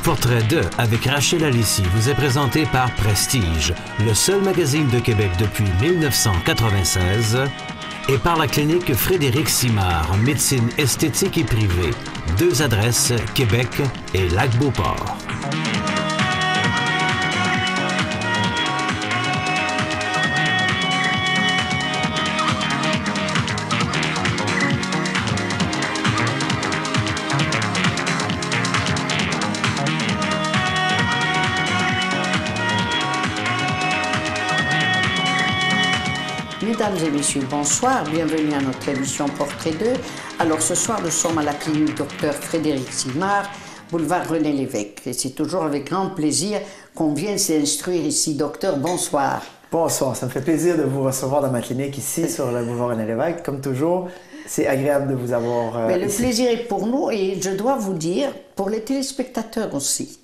Portrait 2 avec Rachel Alissi vous est présenté par Prestige, le seul magazine de Québec depuis 1996, et par la clinique Frédéric Simard, médecine esthétique et privée. 2 adresses, Québec et Lac-Beauport. Mesdames et messieurs, bonsoir, bienvenue à notre émission Portrait 2. Alors ce soir, nous sommes à la clinique Dr Frédéric Simard, boulevard René Lévesque. Et c'est toujours avec grand plaisir qu'on vient s'instruire ici. Docteur, bonsoir. Bonsoir, ça me fait plaisir de vous recevoir dans ma clinique ici sur le boulevard René Lévesque. Comme toujours, c'est agréable de vous avoir Mais le ici. plaisir est pour nous et je dois vous dire, pour les téléspectateurs aussi.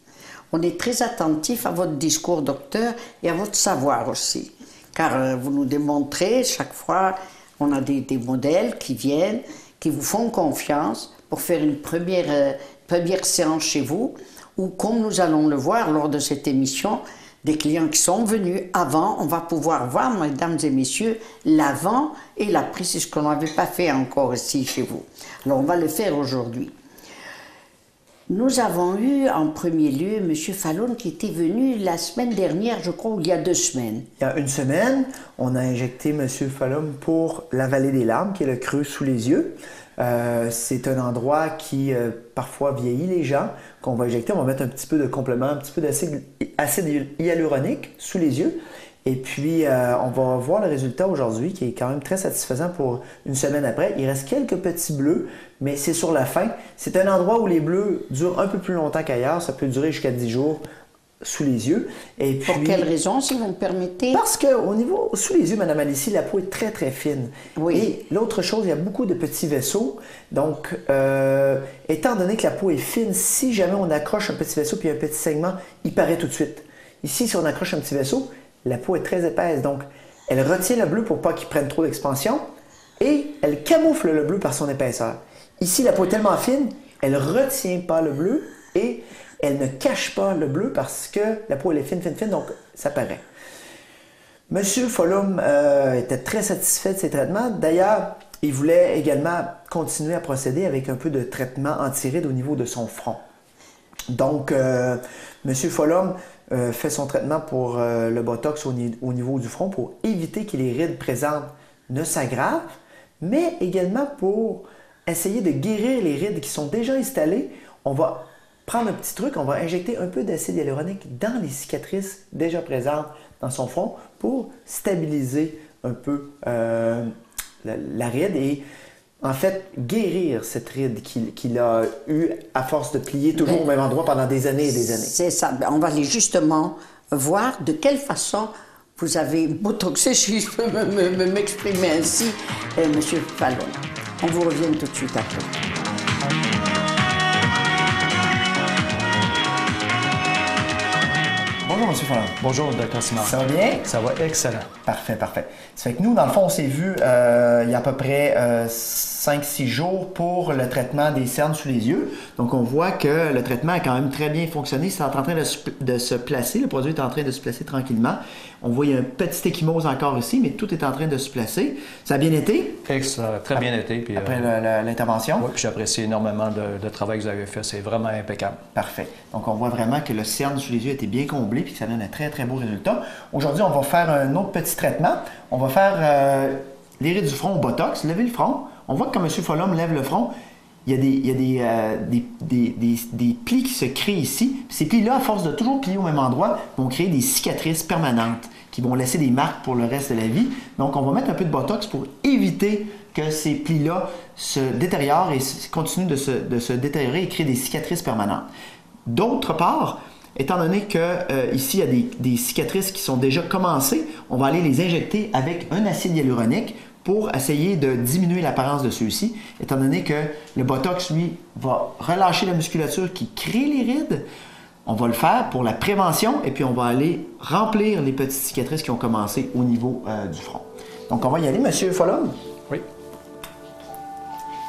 On est très attentifs à votre discours, docteur, et à votre savoir aussi. Car vous nous démontrez, chaque fois, on a des modèles qui viennent, qui vous font confiance pour faire une première séance chez vous, ou comme nous allons le voir lors de cette émission, des clients qui sont venus avant, on va pouvoir voir, mesdames et messieurs, l'avant et l'après, c'est ce qu'on n'avait pas fait encore ici chez vous. Alors on va le faire aujourd'hui. Nous avons eu en premier lieu M. Fallon qui était venu la semaine dernière, je crois, ou il y a 2 semaines. Il y a 1 semaine, on a injecté M. Fallon pour la vallée des larmes, qui est le creux sous les yeux. C'est un endroit qui parfois vieillit les gens, qu'on va injecter. On va mettre un petit peu de complément, un petit peu d'acide hyaluronique sous les yeux. Et puis, on va voir le résultat aujourd'hui qui est quand même très satisfaisant pour 1 semaine après. Il reste quelques petits bleus, mais c'est sur la fin. C'est un endroit où les bleus durent un peu plus longtemps qu'ailleurs. Ça peut durer jusqu'à 10 jours sous les yeux. Et puis, Pour quelle raison, si vous me permettez? Parce qu'au niveau, sous les yeux, Mme Alissi, la peau est très, très fine. Oui. Et l'autre chose, il y a beaucoup de petits vaisseaux. Donc, étant donné que la peau est fine, si jamais on accroche un petit vaisseau puis un petit segment, il paraît tout de suite. Ici, si on accroche un petit vaisseau, la peau est très épaisse. Donc, elle retient le bleu pour pas qu'il prenne trop d'expansion et elle camoufle le bleu par son épaisseur. Ici, la peau est tellement fine, elle retient pas le bleu et elle ne cache pas le bleu parce que la peau elle est fine, fine, fine, donc ça paraît. Monsieur Follum était très satisfait de ses traitements. D'ailleurs, il voulait également continuer à procéder avec un peu de traitement anti-rides au niveau de son front. Donc, Monsieur Follum fait son traitement pour le Botox au niveau du front pour éviter que les rides présentes ne s'aggravent, mais également pour essayer de guérir les rides qui sont déjà installées. On va prendre un petit truc, on va injecter un peu d'acide hyaluronique dans les cicatrices déjà présentes dans son front pour stabiliser un peu la ride et en fait guérir cette ride qu'il a eue à force de plier toujours au même endroit pendant des années et des années. C'est ça. On va aller justement voir de quelle façon vous avez botoxé, si je peux m'exprimer ainsi, M. Fallon. On vous revient tout de suite après. Bonjour, M. Fallon. Bonjour, Dr. Simard. Ça va bien? Ça va excellent. Parfait, parfait. Ça fait que nous, dans le fond, on s'est vu il y a à peu près 5-6 jours pour le traitement des cernes sous les yeux. Donc, on voit que le traitement a quand même très bien fonctionné. C'est en train de se placer. Le produit est en train de se placer tranquillement. On voit qu'il y a une petite échymose encore ici, mais tout est en train de se placer. Ça a bien été? Excellent, très bien été. Puis, après l'intervention? Oui, puis j'apprécie énormément le travail que vous avez fait. C'est vraiment impeccable. Parfait. Donc, on voit vraiment que le cerne sous les yeux a été bien comblé puis que ça donne un très, très beau résultat. Aujourd'hui, on va faire un autre petit traitement. On va faire les rides du front au Botox, lever le front. On voit que quand M. Follum lève le front, il y a des plis qui se créent ici. Puis ces plis-là, à force de toujours plier au même endroit, vont créer des cicatrices permanentes qui vont laisser des marques pour le reste de la vie. Donc, on va mettre un peu de Botox pour éviter que ces plis-là se détériorent et continuent de se détériorer et créer des cicatrices permanentes. D'autre part, étant donné que ici, il y a des cicatrices qui sont déjà commencées, on va aller les injecter avec un acide hyaluronique pour essayer de diminuer l'apparence de ceux-ci, étant donné que le Botox, lui, va relâcher la musculature qui crée les rides. On va le faire pour la prévention et puis on va aller remplir les petites cicatrices qui ont commencé au niveau du front. Donc, on va y aller, M. Follum. Oui.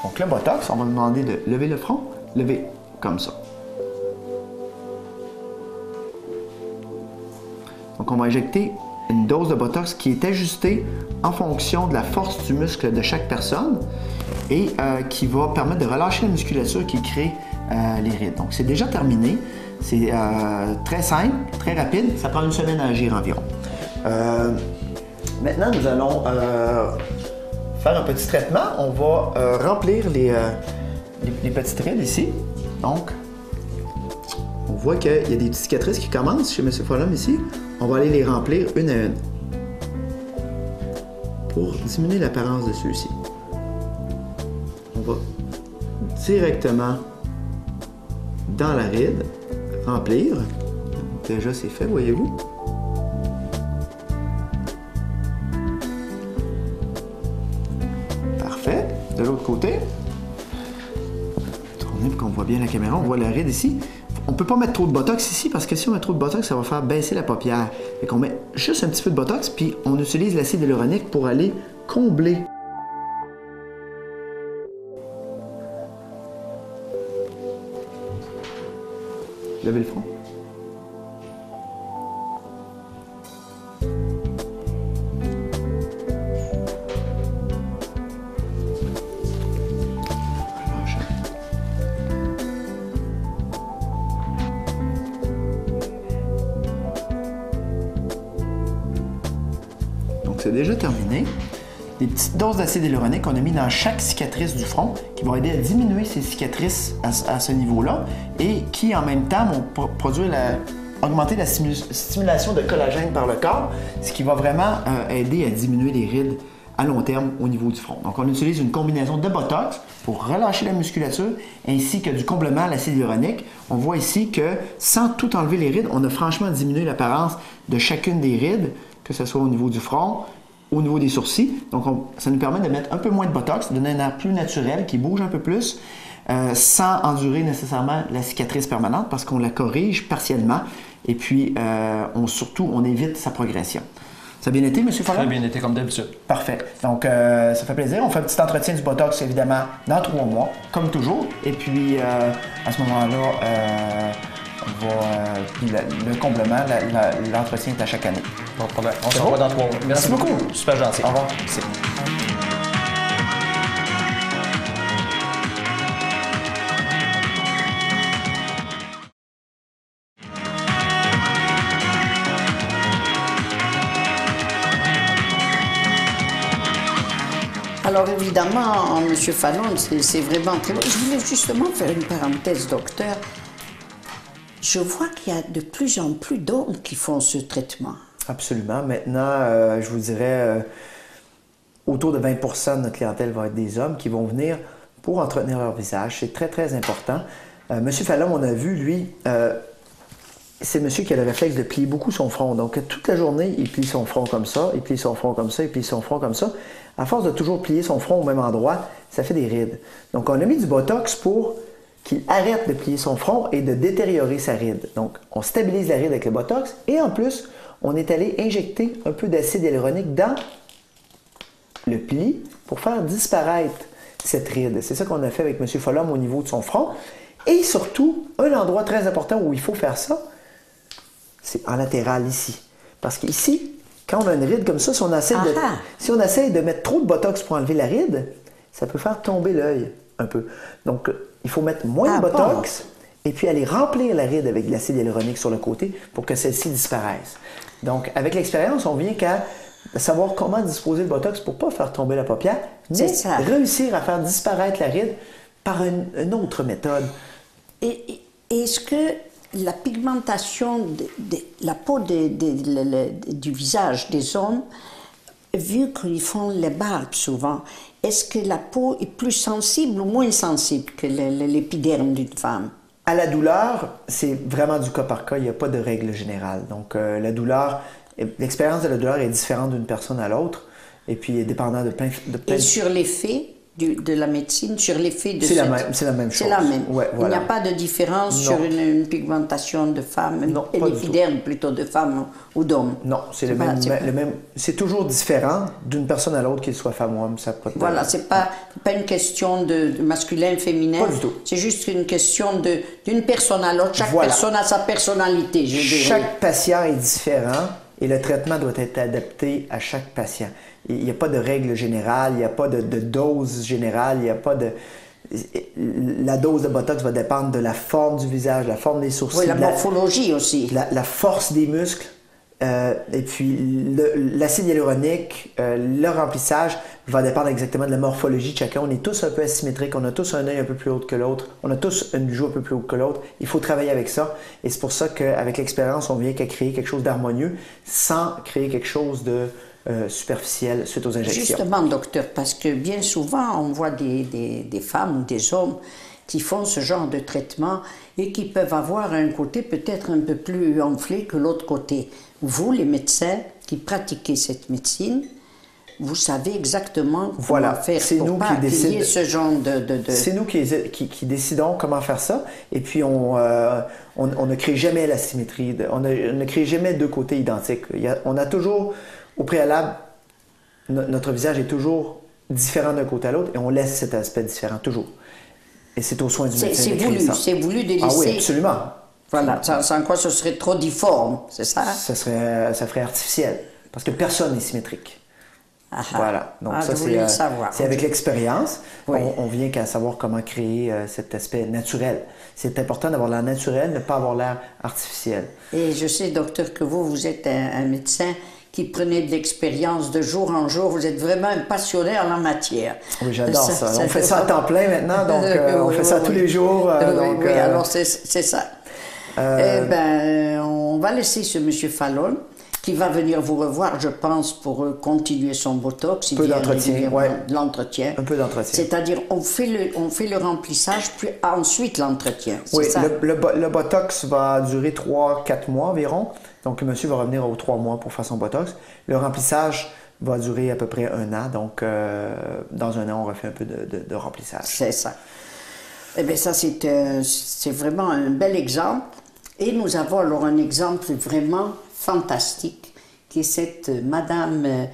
Donc, le Botox, on va demander de lever le front, lever comme ça. Donc, on va injecter une dose de Botox qui est ajustée en fonction de la force du muscle de chaque personne et qui va permettre de relâcher la musculature qui crée les rides. Donc, c'est déjà terminé. C'est très simple, très rapide. Ça prend une semaine à agir environ. Maintenant, nous allons faire un petit traitement. On va remplir les petites rides ici. Donc, on voit qu'il y a des petites cicatrices qui commencent chez M. Follum ici. On va aller les remplir une à une pour diminuer l'apparence de ceux-ci. On va directement dans la ride remplir. Donc, déjà, c'est fait, voyez-vous. Parfait. De l'autre côté, tournez pour qu'on voit bien la caméra. On voit la ride ici. On ne peut pas mettre trop de Botox ici parce que si on met trop de Botox, ça va faire baisser la paupière. Fait qu'on met juste un petit peu de Botox, puis on utilise l'acide hyaluronique pour aller combler. Levez le front. Donc c'est déjà terminé. Des petites doses d'acide hyaluronique qu'on a mis dans chaque cicatrice du front qui vont aider à diminuer ces cicatrices à ce niveau-là et qui, en même temps, vont augmenter la stimulation de collagène par le corps, ce qui va vraiment aider à diminuer les rides à long terme au niveau du front. Donc, on utilise une combinaison de Botox pour relâcher la musculature ainsi que du complément à l'acide hyaluronique. On voit ici que, sans tout enlever les rides, on a franchement diminué l'apparence de chacune des rides, que ce soit au niveau du front, au niveau des sourcils. Donc, ça nous permet de mettre un peu moins de Botox, de donner un air plus naturel qui bouge un peu plus, sans endurer nécessairement la cicatrice permanente parce qu'on la corrige partiellement et puis surtout, on évite sa progression. Ça a bien été, M. Follum? Très bien été, comme d'habitude. Parfait. Donc, ça fait plaisir. On fait un petit entretien du Botox, évidemment, dans 3 mois, comme toujours. Et puis, à ce moment-là, puis le complément, l'entretien est à chaque année. Pas de problème. On se revoit dans 3 mois. Merci beaucoup. Super gentil. Au revoir. Merci. Alors évidemment, M. Fallon, c'est vraiment très bon. Je voulais justement faire une parenthèse, docteur. Je vois qu'il y a de plus en plus d'hommes qui font ce traitement. Absolument. Maintenant, je vous dirais, autour de 20% de notre clientèle va être des hommes qui vont venir pour entretenir leur visage. C'est très, très important. M. Fallon, on a vu, lui, c'est monsieur qui a le réflexe de plier beaucoup son front. Donc, toute la journée, il plie son front comme ça, il plie son front comme ça, il plie son front comme ça. À force de toujours plier son front au même endroit, ça fait des rides. Donc, on a mis du Botox pour qu'il arrête de plier son front et de détériorer sa ride. Donc, on stabilise la ride avec le Botox et en plus, on est allé injecter un peu d'acide hyaluronique dans le pli pour faire disparaître cette ride. C'est ça qu'on a fait avec M. Follum au niveau de son front. Et surtout, un endroit très important où il faut faire ça, c'est en latéral ici. Parce qu'ici, quand on a une ride comme ça, si on essaie de mettre trop de Botox pour enlever la ride, ça peut faire tomber l'œil un peu. Donc, il faut mettre moins de Botox et puis aller remplir la ride avec de l'acide hyaluronique sur le côté pour que celle-ci disparaisse. Donc, avec l'expérience, on vient qu'à savoir comment disposer le Botox pour ne pas faire tomber la paupière, mais réussir à faire disparaître la ride par une autre méthode. Et est-ce que la pigmentation de la peau du visage des hommes, vu qu'ils font les barbes souvent, est-ce que la peau est plus sensible ou moins sensible que l'épiderme d'une femme? À la douleur, c'est vraiment du cas par cas, il n'y a pas de règle générale. Donc la douleur, l'expérience de la douleur est différente d'une personne à l'autre, et puis dépendant de plein Et sur l'effet de la médecine, sur l'effet de c'est la même chose. C'est la même. Ouais, voilà. Il n'y a pas de différence sur une pigmentation de femme, et l'épiderme plutôt de femme ou d'homme. Non, c'est le même. C'est toujours différent d'une personne à l'autre, qu'il soit femme ou homme. Voilà, c'est pas une question de masculin, féminin. Pas du tout. C'est juste une question d'une personne à l'autre. Chaque personne a sa personnalité, je dirais. Chaque patient est différent. et le traitement doit être adapté à chaque patient. Il n'y a pas de règle générale, il n'y a pas de dose générale, il n'y a pas de... La dose de Botox va dépendre de la forme du visage, la forme des sourcils. Oui, la morphologie aussi. La force des muscles, et puis l'acide hyaluronique, le remplissage va dépendre exactement de la morphologie de chacun. On est tous un peu asymétriques, on a tous un œil un peu plus haut que l'autre, on a tous une joue un peu plus haute que l'autre. Il faut travailler avec ça, et c'est pour ça qu'avec l'expérience, on vient qu'à créer quelque chose d'harmonieux sans créer quelque chose de superficiel suite aux injections. Justement, docteur, parce que bien souvent, on voit des femmes ou des hommes qui font ce genre de traitement et qui peuvent avoir un côté peut-être un peu plus enflé que l'autre côté. Vous, les médecins qui pratiquez cette médecine, vous savez exactement comment faire pour pas qu'il y ait ce genre de... C'est nous qui décidons comment faire ça, et puis on ne crée jamais la symétrie, on ne crée jamais deux côtés identiques. On a toujours, au préalable, notre visage est toujours différent d'un côté à l'autre, et on laisse cet aspect différent, toujours. Et c'est aux soins du médecin de créer ça. C'est voulu de laisser... Ah oui, absolument. Voilà, sans quoi ce serait trop difforme, c'est ça? Ça ferait artificiel, parce que personne n'est symétrique. Voilà, donc ça c'est avec l'expérience, on vient qu'à savoir comment créer cet aspect naturel. C'est important d'avoir l'air naturel, ne pas avoir l'air artificiel. Et je sais, docteur, que vous êtes un médecin qui prenait de l'expérience de jour en jour. Vous êtes vraiment un passionné en la matière. Oui, j'adore ça. On fait ça à temps plein maintenant, donc on fait ça tous les jours. Oui, alors c'est ça. On va laisser ce monsieur Fallon qui va venir vous revoir, je pense, pour continuer son Botox. Un peu d'entretien, oui. L'entretien. Un peu d'entretien. C'est-à-dire, on fait le remplissage, puis ensuite l'entretien. Oui, le Botox va durer 3-4 mois environ. Donc, le monsieur va revenir aux 3 mois pour faire son Botox. Le remplissage va durer à peu près 1 an. Donc, dans 1 an, on refait un peu de remplissage. C'est ça. Eh bien, ça, c'est vraiment un bel exemple. Et nous avons alors un exemple vraiment fantastique, qui est cette Madame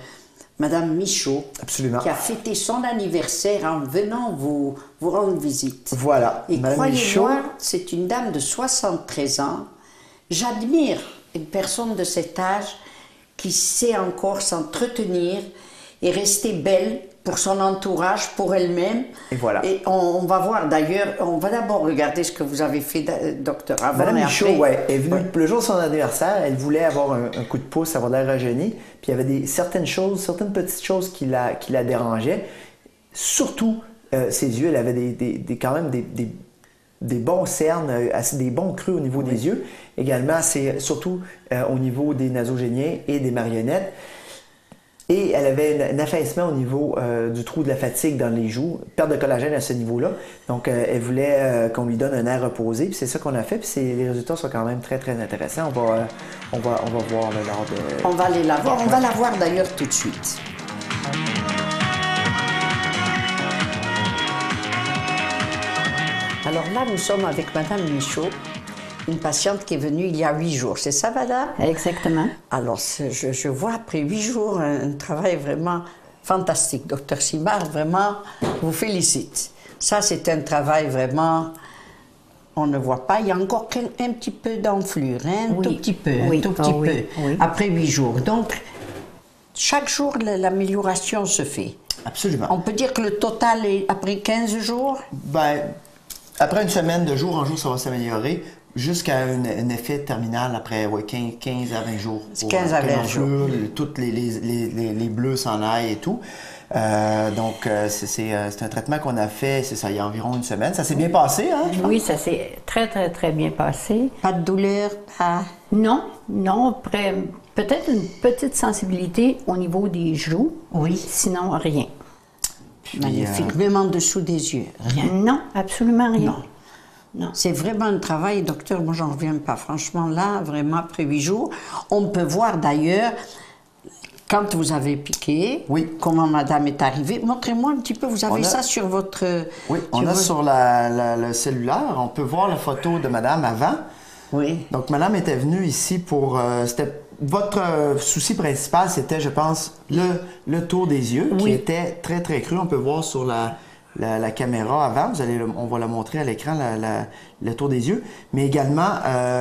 Michaud, absolument, qui a fêté son anniversaire en venant vous rendre visite. Voilà. Et croyez-moi, c'est une dame de 73 ans. J'admire une personne de cet âge qui sait encore s'entretenir et rester belle pour son entourage, pour elle-même. Et voilà. Et on va voir d'ailleurs, on va d'abord regarder ce que vous avez fait, docteur, avant Madame et Michaud, après. est venue le jour de son anniversaire, elle voulait avoir un coup de pouce, avoir l'air rajeuni, puis il y avait certaines petites choses qui la dérangeaient. Surtout, ses yeux, elle avait quand même des bons cernes, des bons creux au niveau des yeux. Également, c'est surtout au niveau des nasogéniens et des marionnettes. Et elle avait un affaissement au niveau du trou de la fatigue dans les joues, perte de collagène à ce niveau-là. Donc, elle voulait qu'on lui donne un air reposé. Puis c'est ça qu'on a fait. Puis les résultats sont quand même très, très intéressants. On va voir lors de... On va aller la voir. On va la voir d'ailleurs tout de suite. Alors là, nous sommes avec Madame Michaud, une patiente qui est venue il y a 8 jours. C'est ça, madame? Exactement. Alors, je vois après 8 jours un travail vraiment fantastique. Docteur Simard, vraiment, vous félicite. Ça, c'est un travail vraiment... On ne voit pas. Il y a encore un petit peu d'enflure, hein? Oui. Tout petit peu, Oui. un tout petit peu, Oui. après 8 jours. Donc, chaque jour, l'amélioration se fait. Absolument. On peut dire que le total est après 15 jours? Ben, après une semaine, de jour en jour, ça va s'améliorer. Jusqu'à un effet terminal après 15 à 20 jours. 15 à 20 jours. Toutes les bleus s'en aillent et tout. Donc, c'est un traitement qu'on a fait, c'est ça, il y a environ une semaine. Ça s'est bien passé, hein? Oui, ça s'est très, très, très bien passé. Pas de douleur, pas... Non, peut-être une petite sensibilité au niveau des joues. Oui. Sinon, rien. Puis, magnifique, même en dessous des yeux, rien. Non, absolument rien. Non. Non. C'est vraiment un travail, docteur, moi j'en reviens pas. Franchement, là, vraiment, après 8 jours, on peut voir d'ailleurs, quand vous avez piqué, comment madame est arrivée. Montrez-moi un petit peu, vous avez ça sur votre... Oui, sur le cellulaire, on peut voir la photo de madame avant. Oui. Donc, madame était venue ici pour... votre souci principal, c'était, je pense, le tour des yeux, qui était très, très cru. On peut voir sur la caméra avant. On va la montrer à l'écran, le tour des yeux. Mais également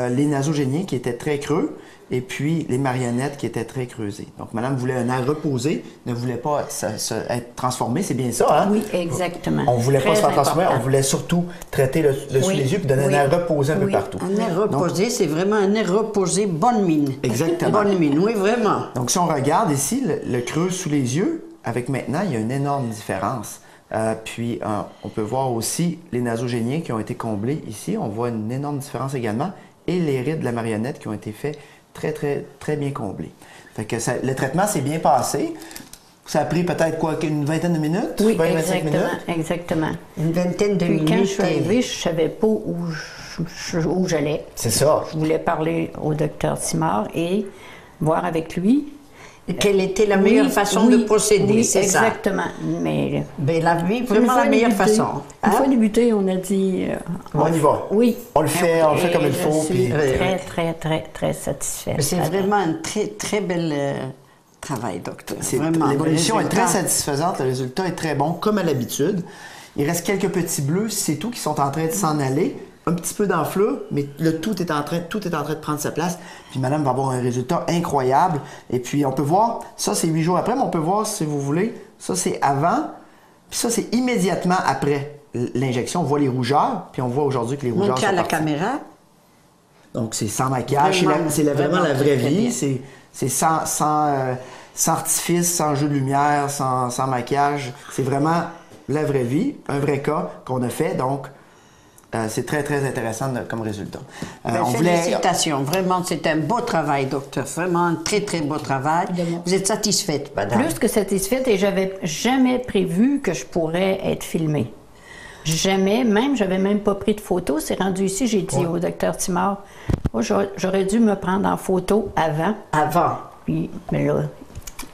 les nasogéniens qui étaient très creux et puis les marionnettes qui étaient très creusées. Donc, madame voulait un air reposé, ne voulait pas être transformée. C'est bien ça, hein? Oui, exactement. On ne voulait pas se faire transformer, on voulait surtout traiter le sous les yeux puis donner un air reposé un peu partout. Un air reposé, c'est vraiment un air reposé, bonne mine. Exactement. Bonne mine, oui, vraiment. Donc, si on regarde ici, le creux sous les yeux, avec maintenant, il y a une énorme différence. Puis, on peut voir aussi les nasogéniens qui ont été comblés ici. On voit une énorme différence également. Et les rides de la marionnette qui ont été faits très, très, très bien comblés. Fait que le traitement s'est bien passé. Ça a pris peut-être une vingtaine de minutes? Oui, 20-25 minutes? exactement. Une vingtaine de Puis minutes. quand je suis arrivée, je ne savais pas où j'allais. C'est ça. Je voulais parler au docteur Simard et voir avec lui. Quelle était la meilleure façon de procéder, c'est ça? Exactement. Mais vraiment la meilleure façon. Une fois débuté, on a dit... on y va. Oui. On le fait comme il faut. Je suis très, très, très, très satisfaite. C'est vraiment un très, très bel travail, docteur. L'évolution est très satisfaisante, le résultat est très bon, comme à l'habitude. Il reste quelques petits bleus, c'est tout, qui sont en train de s'en aller. Un petit peu d'enflure, mais tout est en train de prendre sa place. Puis madame va avoir un résultat incroyable. Et puis on peut voir, ça c'est 8 jours après, mais on peut voir, si vous voulez, ça c'est avant, puis ça c'est immédiatement après l'injection. On voit les rougeurs, puis on voit aujourd'hui que les rougeurs sont à la caméra. Donc c'est sans maquillage, c'est vraiment la vraie vie. C'est sans artifice, sans jeu de lumière, sans maquillage. C'est vraiment la vraie vie, un vrai cas qu'on a fait, donc... c'est très, très intéressant comme résultat. Félicitations. Vraiment, c'est un beau travail, docteur. Vraiment un très, très beau travail. Vous êtes satisfaite, madame? Plus que satisfaite, et j'avais jamais prévu que je pourrais être filmée. Jamais. J'avais même pas pris de photo. C'est rendu ici, j'ai dit au docteur Simard, j'aurais dû me prendre en photo avant. Puis, mais là,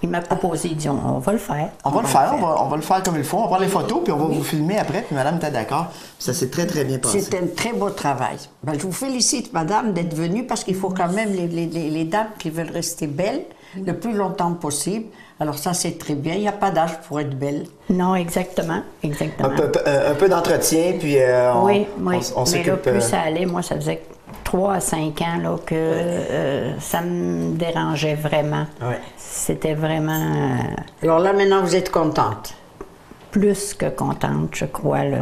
il m'a proposé, il dit, on va le faire. On va le faire comme il faut. On va prendre les photos, puis on va vous filmer après, puis madame était d'accord. Ça s'est très, très bien passé. C'est un très beau travail. Ben, je vous félicite, madame, d'être venue, parce qu'il faut quand même les dames qui veulent rester belles le plus longtemps possible. Alors ça, c'est très bien. Il n'y a pas d'âge pour être belle. Non, exactement. Un peu d'entretien, puis on s'occupe... Mais là, plus ça allait, moi, ça faisait 3 à 5 ans là, que ça me dérangeait vraiment. Oui. C'était vraiment... Alors là, maintenant, vous êtes contente? Plus que contente, je crois, là.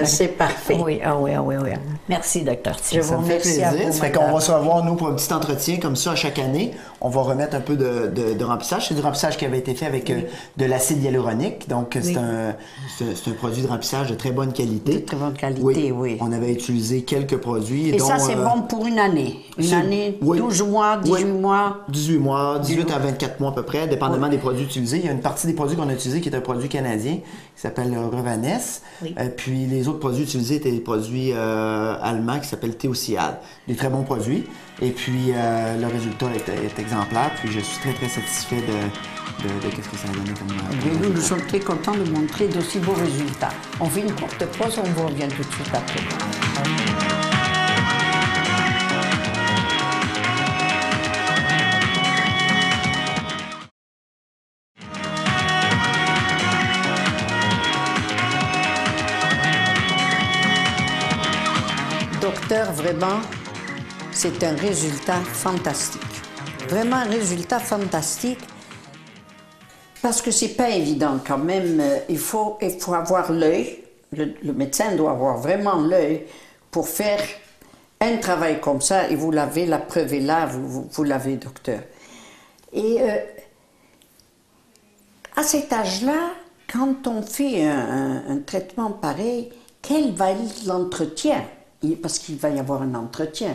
C'est parfait. Oui. Merci, docteur. Je vous remercie. Ça fait qu'on va se revoir, nous, pour un petit entretien comme ça à chaque année. On va remettre un peu de remplissage. C'est du remplissage qui avait été fait avec de l'acide hyaluronique. Donc, c'est un produit de remplissage de très bonne qualité. De très bonne qualité, oui. On avait utilisé quelques produits. Et ça, c'est bon pour une année? Une année, 12 mois, 18 mois? 18 mois, 18 à 24 mois à peu près, dépendamment des produits utilisés. Il y a une partie des produits qu'on a utilisés qui est un produit canadien qui s'appelle Revanesse. Puis les autres produits utilisés étaient des produits allemands qui s'appellent Théociade. Des très bons produits. Et puis le résultat est exemplaire. Puis je suis très, très satisfait de ce que ça a donné comme Nous sommes très contents de montrer d'aussi beaux résultats. On fait une courte pause, on vous revient tout de suite après. Docteur, vraiment, c'est un résultat fantastique. Vraiment un résultat fantastique. Parce que c'est pas évident quand même. Il faut avoir l'œil. Le médecin doit avoir vraiment l'œil pour faire un travail comme ça. Et vous l'avez, la preuve est là, vous l'avez, docteur. Et à cet âge-là, quand on fait un traitement pareil, quel va être l'entretien? Parce qu'il va y avoir un entretien.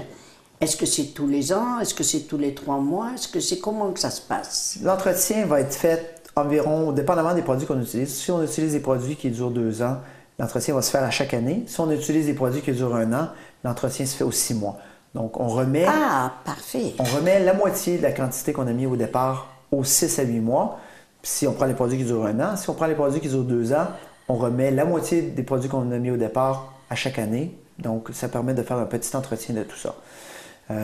Est-ce que c'est tous les ans? Est-ce que c'est tous les 3 mois? Est-ce que c'est comment que ça se passe? L'entretien va être fait environ, dépendamment des produits qu'on utilise. Si on utilise des produits qui durent 2 ans, l'entretien va se faire à chaque année. Si on utilise des produits qui durent 1 an, l'entretien se fait aux 6 mois. Donc, on remet... Ah, parfait! On remet la moitié de la quantité qu'on a mis au départ aux 6 à 8 mois. Si on prend les produits qui durent 1 an, si on prend les produits qui durent 2 ans, on remet la moitié des produits qu'on a mis au départ à chaque année. Donc, ça permet de faire un petit entretien de tout ça.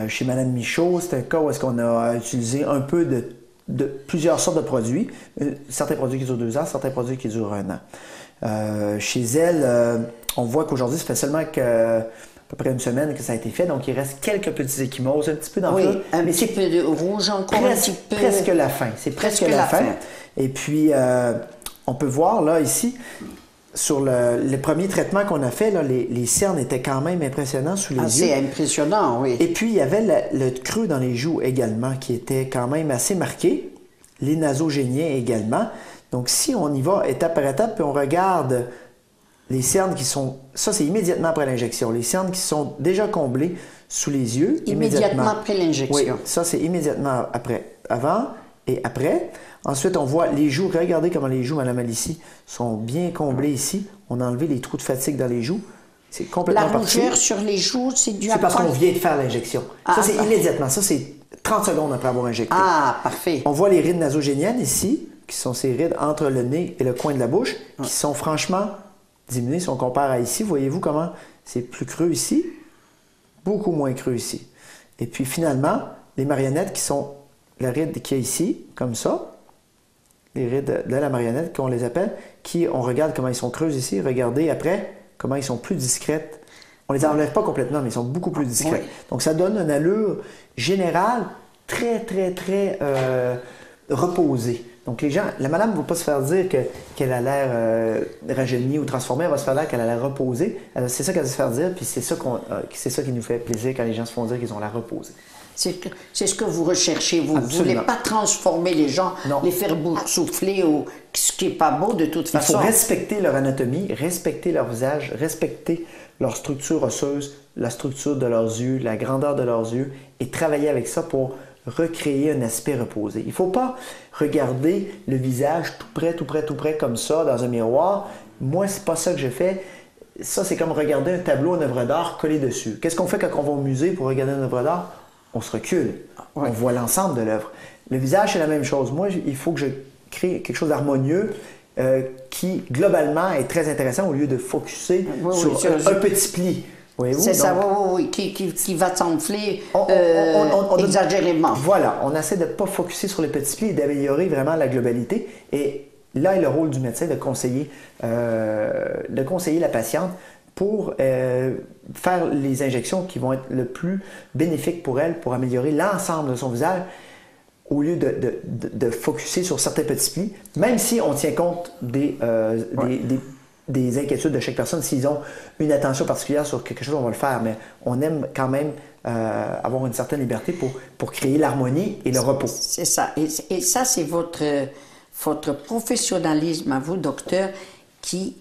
Chez Mme Michaud, c'est un cas où est-ce qu'on a utilisé un peu de plusieurs sortes de produits. Certains produits qui durent 2 ans, certains produits qui durent 1 an. Chez elle, on voit qu'aujourd'hui, ça fait seulement à peu près une semaine que ça a été fait, donc il reste quelques petits ecchymoses, un petit peu d'enflure. Oui, un petit peu de rouge encore, un petit peu... Presque la fin, c'est presque la fin. Et puis, on peut voir là, ici, sur le premier traitement qu'on a fait, là, les cernes étaient quand même impressionnants sous les yeux. C'est impressionnant, oui. Et puis, il y avait le creux dans les joues également, qui était quand même assez marqué. Les nasogéniens également. Donc, si on y va étape par étape, puis on regarde les cernes qui sont... Ça, c'est immédiatement après l'injection. Les cernes qui sont déjà comblées sous les yeux. Immédiatement après l'injection. Oui, ça, c'est immédiatement après. Avant et après. Ensuite, on voit les joues. Regardez comment les joues, Mme Alicie, sont bien comblées ici. On a enlevé les trous de fatigue dans les joues. C'est complètement parti. La rougeur sur les joues, c'est dû à C'est parce qu'on vient de faire l'injection. Ça, c'est immédiatement. Ça, c'est 30 secondes après avoir injecté. Ah, parfait. On voit les rides nasogéniennes ici, qui sont ces rides entre le nez et le coin de la bouche, qui sont franchement diminuées si on compare à ici. Voyez-vous comment c'est plus creux ici, beaucoup moins creux ici. Et puis finalement, les marionnettes qui sont la ride qui est ici, comme ça, les rides de la marionnette, qu'on les appelle, on regarde comment ils sont creuses ici. Regardez après comment ils sont plus discrètes. On les enlève pas complètement, mais ils sont beaucoup plus discrètes. Oui. Donc ça donne une allure générale très, très, très reposée. Donc les gens, la madame ne va pas se faire dire qu'elle a l'air rajeunie ou transformée, elle va se faire dire qu'elle a l'air reposée. C'est ça qu'elle va se faire dire, puis c'est ça qui nous fait plaisir quand les gens se font dire qu'ils ont l'air reposés. C'est ce que vous recherchez, vous. Absolument. Vous ne voulez pas transformer les gens, les faire boursoufler, ou ce qui n'est pas beau de toute façon. Il faut respecter leur anatomie, respecter leur visage, respecter leur structure osseuse, la structure de leurs yeux, la grandeur de leurs yeux, et travailler avec ça pour recréer un aspect reposé. Il ne faut pas regarder le visage tout près, tout près, tout près, comme ça, dans un miroir. Moi, c'est pas ça que je fais. Ça, c'est comme regarder un tableau, une œuvre d'art collé dessus. Qu'est-ce qu'on fait quand on va au musée pour regarder une œuvre d'art? On se recule. On voit l'ensemble de l'œuvre. Le visage, c'est la même chose. Moi, il faut que je crée quelque chose d'harmonieux qui, globalement, est très intéressant au lieu de focusser sur un petit pli. C'est ça, oui, qui va s'enfler exagérément. Voilà, on essaie de ne pas focusser sur les petits plis et d'améliorer vraiment la globalité. Et là est le rôle du médecin de conseiller la patiente pour faire les injections qui vont être le plus bénéfiques pour elle, pour améliorer l'ensemble de son visage, au lieu de focusser sur certains petits plis, même si on tient compte des inquiétudes de chaque personne. S'ils ont une attention particulière sur quelque chose, on va le faire, mais on aime quand même avoir une certaine liberté pour créer l'harmonie et le repos. C'est ça. Et ça, c'est votre professionnalisme à vous, docteur, qui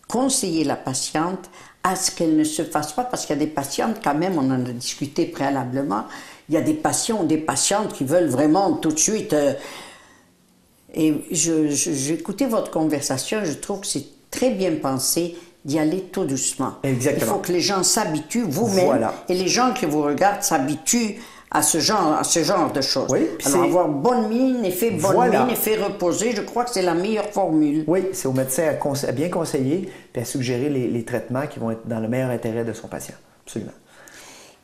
conseillez la patiente à ce qu'elle ne se fasse pas, parce qu'il y a des patientes, quand même, on en a discuté préalablement, il y a des patients ou des patientes qui veulent vraiment tout de suite... et j'ai écouté votre conversation, je trouve que c'est très bien pensé d'y aller tout doucement. Exactement. Il faut que les gens s'habituent, vous-même, et les gens qui vous regardent s'habituent à ce genre de choses. Oui, alors avoir bonne mine et fait bonne mine et fait reposer, je crois que c'est la meilleure formule. Oui, c'est au médecin à bien conseiller et à suggérer les traitements qui vont être dans le meilleur intérêt de son patient. Absolument.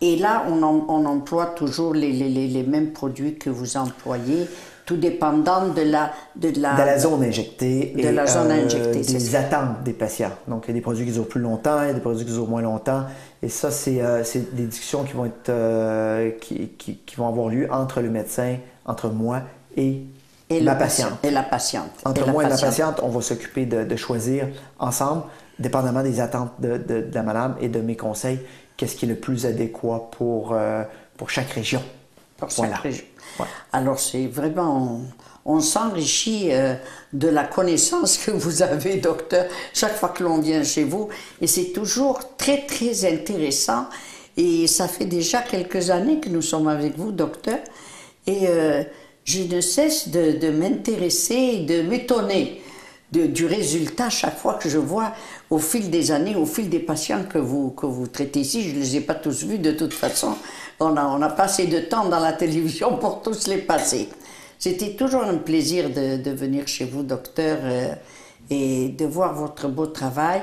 Et là, on emploie toujours les mêmes produits que vous employez, tout dépendant de la zone injectée. De la zone injectée, des attentes des patients. Donc, il y a des produits qui durent plus longtemps, il y a des produits qui durent moins longtemps. Et ça, c'est des discussions qui vont être qui vont avoir lieu entre le médecin, entre moi et la patiente. Et la patiente. Entre moi et la patiente, on va s'occuper de choisir ensemble, dépendamment des attentes de la madame et de mes conseils, qu'est-ce qui est le plus adéquat pour chaque région. Pour chaque région. Ouais. Alors, c'est vraiment... On s'enrichit de la connaissance que vous avez, docteur, chaque fois que l'on vient chez vous. Et c'est toujours très, très intéressant. Et ça fait déjà quelques années que nous sommes avec vous, docteur. Et je ne cesse de m'intéresser et de m'étonner du résultat chaque fois que je vois au fil des années, au fil des patients que vous traitez ici. Je ne les ai pas tous vus de toute façon. On a passé de temps dans la télévision pour tous les passer. C'était toujours un plaisir de venir chez vous, docteur, et de voir votre beau travail.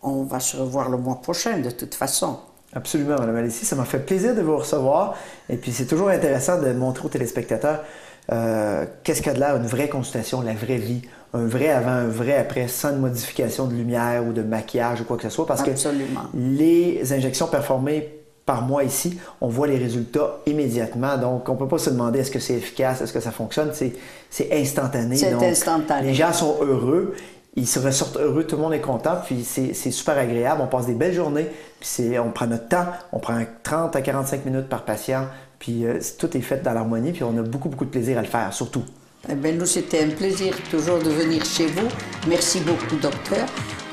On va se revoir le mois prochain, de toute façon. Absolument, Mme Alicie. Ça m'a fait plaisir de vous recevoir. Et puis, c'est toujours intéressant de montrer aux téléspectateurs Qu'est-ce qu'il y a de là? Une vraie consultation, la vraie vie. Un vrai avant, un vrai après, sans de modification de lumière ou de maquillage ou quoi que ce soit. Parce Absolument. que les injections performées par moi ici, on voit les résultats immédiatement. Donc, on ne peut pas se demander est-ce que c'est efficace, est-ce que ça fonctionne. C'est instantané. C'est donc, instantané. Les gens sont heureux. Ils se ressortent heureux, tout le monde est content, puis c'est super agréable. On passe des belles journées, puis on prend notre temps, on prend 30 à 45 minutes par patient, puis tout est fait dans l'harmonie, puis on a beaucoup, beaucoup de plaisir à le faire, surtout. Eh bien, nous, c'était un plaisir toujours de venir chez vous. Merci beaucoup, docteur.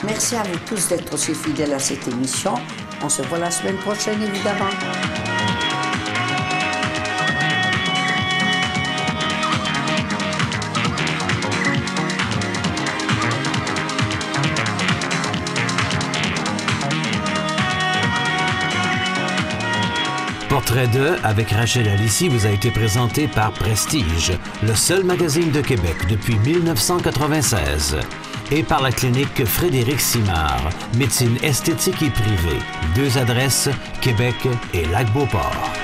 Merci à vous tous d'être aussi fidèles à cette émission. On se voit la semaine prochaine, évidemment. Portrait de avec Rachel Alissi vous a été présenté par Prestige, le seul magazine de Québec depuis 1996, et par la clinique Frédéric Simard, médecine esthétique et privée. 2 adresses, Québec et Lac-Beauport.